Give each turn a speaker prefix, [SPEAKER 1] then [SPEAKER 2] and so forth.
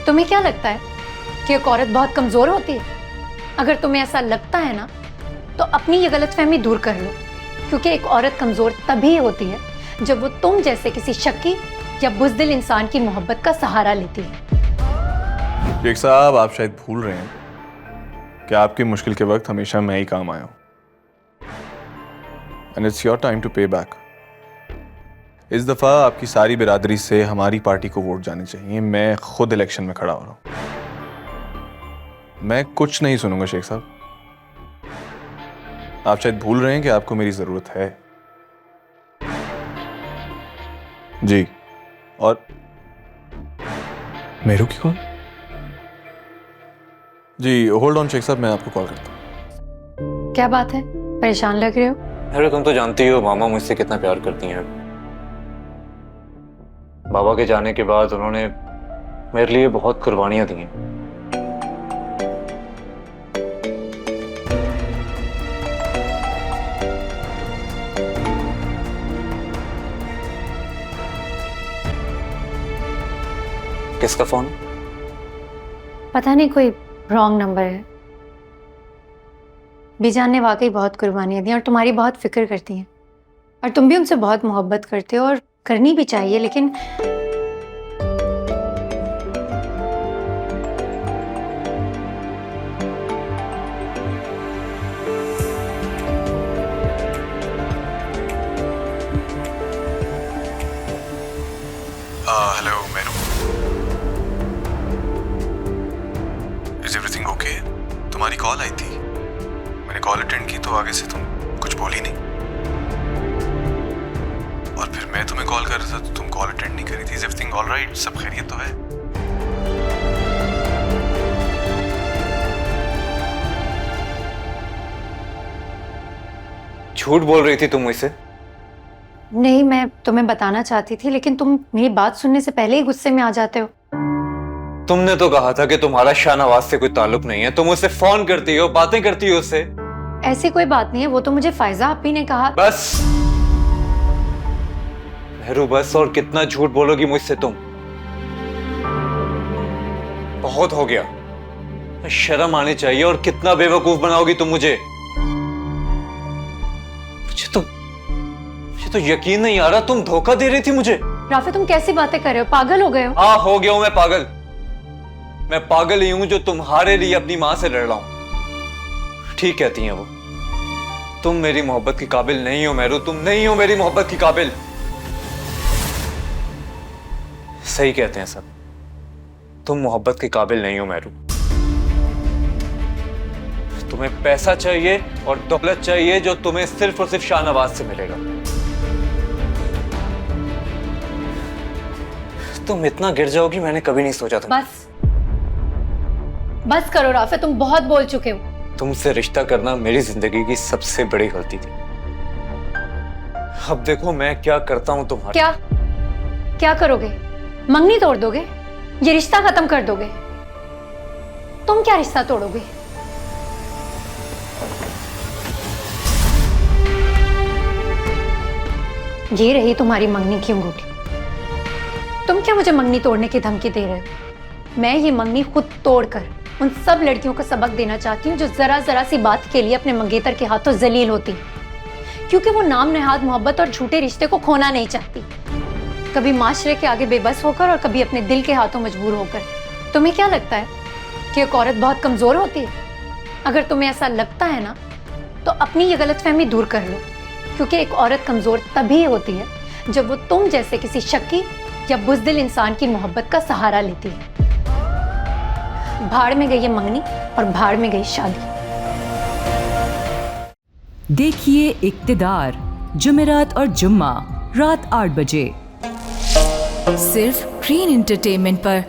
[SPEAKER 1] तुम्हें क्या लगता है कि एक औरत बहुत कमजोर होती है? अगर तुम्हें ऐसा लगता है ना, तो अपनी ये गलतफहमी दूर कर लो, क्योंकि एक औरत कमजोर तभी होती है जब वो तुम जैसे किसी शक्की या बुज़दिल इंसान की मोहब्बत का सहारा लेती है।
[SPEAKER 2] शेख साहब, आप शायद भूल रहे हैं कि आपकी मुश्किल के वक्त हमेशा मैं ही काम आया हूं। And it's your time to pay back. इस दफा आपकी सारी बिरादरी से हमारी पार्टी को वोट जाने चाहिए। मैं खुद इलेक्शन में खड़ा हो रहा हूं। मैं कुछ नहीं सुनूंगा शेख साहब। आप शायद भूल रहे हैं कि आपको मेरी जरूरत है। जी। और मेरू की कॉल? जी होल्ड ऑन शेख साहब, मैं आपको कॉल करता हूँ।
[SPEAKER 1] क्या बात है, परेशान लग रहे हो?
[SPEAKER 3] अरे तुम तो जानती हो मामा मुझसे कितना प्यार करती हैं। बाबा के जाने के बाद उन्होंने मेरे लिए बहुत कुर्बानियां दी हैं। किसका फोन?
[SPEAKER 1] पता नहीं, कोई रॉन्ग नंबर है। बीजान ने वाकई बहुत कुर्बानियां दी और तुम्हारी बहुत फिक्र करती हैं, और तुम भी उनसे बहुत मोहब्बत करते हो और करनी भी चाहिए, लेकिन
[SPEAKER 2] hello Meru, is everything okay? तुम्हारी कॉल आई थी, मैंने कॉल अटेंड की तो आगे से तुम कुछ बोली नहीं, और फिर मैं तुम्हें कॉल कर रहा था तो तुम कॉल अटेंड नहीं करी थी। Is everything alright? सब खैरियत तो है?
[SPEAKER 3] झूठ बोल रही थी तुम मुझसे?
[SPEAKER 1] नहीं, मैं तुम्हें बताना चाहती थी, लेकिन तुम मेरी बात सुनने से पहले ही गुस्से में आ जाते हो।
[SPEAKER 3] तुमने तो कहा था कि तुम्हारा शाहनवाज से कोई ताल्लुक नहीं है। तुम उससे फोन करती हो, बातें करती हो उससे।
[SPEAKER 1] ऐसी कोई बात नहीं है, वो तो मुझे फायजा आपी ने कहा।
[SPEAKER 3] बस मेहरू, बस। और कितना झूठ बोलोगी मुझसे तुम? बहुत हो गया। शर्म आनी चाहिए। और कितना बेवकूफ बनाओगी तुम मुझे? मुझे तो यकीन नहीं आ रहा, तुम धोखा दे रही थी मुझे।
[SPEAKER 1] राफे, तुम कैसी बातें कर रहे हो? पागल हो गए हो?
[SPEAKER 3] हाँ, हो गया हूं मैं पागल। मैं पागल ही हूं जो तुम्हारे लिए अपनी मां से लड़ रहा हूं। ठीक कहती हैं वो। तुम मेरी मोहब्बत की काबिल नहीं हो मेहरू, तुम नहीं हो मेरी मोहब्बत की काबिल। सही कहते हैं सब, तुम मोहब्बत के काबिल नहीं हो मेहरू। तुम्हें पैसा चाहिए और दौलत चाहिए जो तुम्हें सिर्फ और सिर्फ शाहनवाज से मिलेगा। तुम इतना गिर जाओगी मैंने कभी नहीं सोचा था।
[SPEAKER 1] बस करो राफे, तुम बहुत बोल चुके हो।
[SPEAKER 3] तुमसे रिश्ता करना मेरी जिंदगी की सबसे बड़ी गलती थी। अब देखो मैं क्या करता हूं तुम्हारा।
[SPEAKER 1] क्या करोगे? मंगनी तोड़ दोगे? ये रिश्ता खत्म कर दोगे? तुम क्या रिश्ता तोड़ोगे? ये रही तुम्हारी मंगनी की अंगूठी। तुम क्या मुझे मंगनी तोड़ने की धमकी दे रहे हो? मैं ये मंगनी खुद तोड़कर उन सब लड़कियों को सबक देना चाहती हूँ जो जरा जरा सी बात के लिए अपने मंगेतर के हाथों जलील होती, क्योंकि वो नाम नेहाद मोहब्बत और झूठे रिश्ते को खोना नहीं चाहती, कभी माशरे के आगे बेबस होकर और कभी अपने दिल के हाथों मजबूर होकर। तुम्हें क्या लगता है कि एक औरत बहुत कमजोर होती है? अगर तुम्हें ऐसा लगता है ना, तो अपनी ये गलतफहमी दूर कर लो, क्योंकि एक औरत कमजोर तभी होती है जब वो तुम जैसे किसी शक्की या बुज़दिल इंसान की मोहब्बत का सहारा लेती है। भाड़ में गई ये मंगनी और भाड़ में गई शादी।
[SPEAKER 4] देखिए इक्तिदार, जुमेरात और जुम्मा रात 8 बजे,
[SPEAKER 5] सिर्फ ग्रीन एंटरटेनमेंट पर।